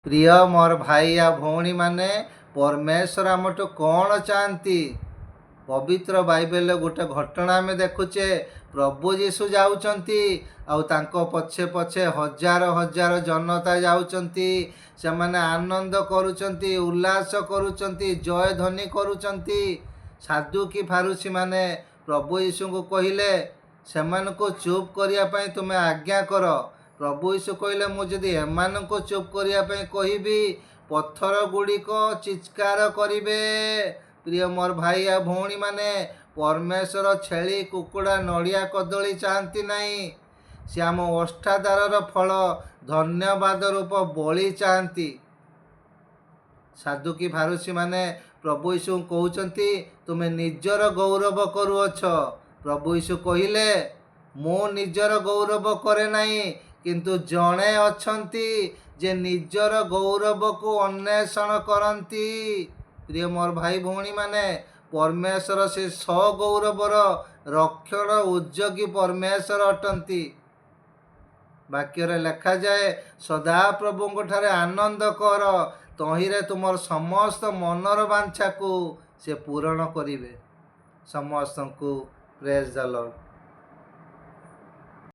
प्रिय मोर भाई या भौणी माने परमेश्वर आमठू कौन चाहती। पवित्र बाइबल गोटे घटना आम देखुचे प्रभु जीशु जाउचंती आउ तांको पछे पछे हजार हजार जनता जाउचंती। से माने आनंद करुचंती, उल्लास करुचंती, जय ध्वनि करुचंती। साधुकी फारुसी माने प्रभु यीशु को कहिले सेमानको चुप करिया पई तुमे आज्ञा कर। प्रभु यीशु कहले मु जदि एमानको चुप करिया पई कहिबी पत्थर गुड़िक चित्कार करिवे। प्रिय मोर भाई या भौणी माने परमेश्वर छेली कुकुड़ा नड़िया कदली चाहती नहीं। से आम ओष्ठादार फल धन्यवाद रूप बलि चाहती। साधुकी फारुसी माने प्रभु यीशु कहउचंती तुमे निजर गौरव करुअछ। प्रभु यीशु कहिले मु निजर गौरव करे नाही, किंतु जणे अछंती जे निजर गौरव को अन्वेषण करंती। प्रिय मोर भाई भौणी माने परमेश्वर से सगौरवर रक्षण उद्योगी परमेश्वर अटंती। वाक्य लेखा जाए सदा प्रभु ठारे आनंद कर, तहिरे तुमर समस्त मनर वांछा को से पूरण करिवे। समस्त को प्रेज द लॉर्ड।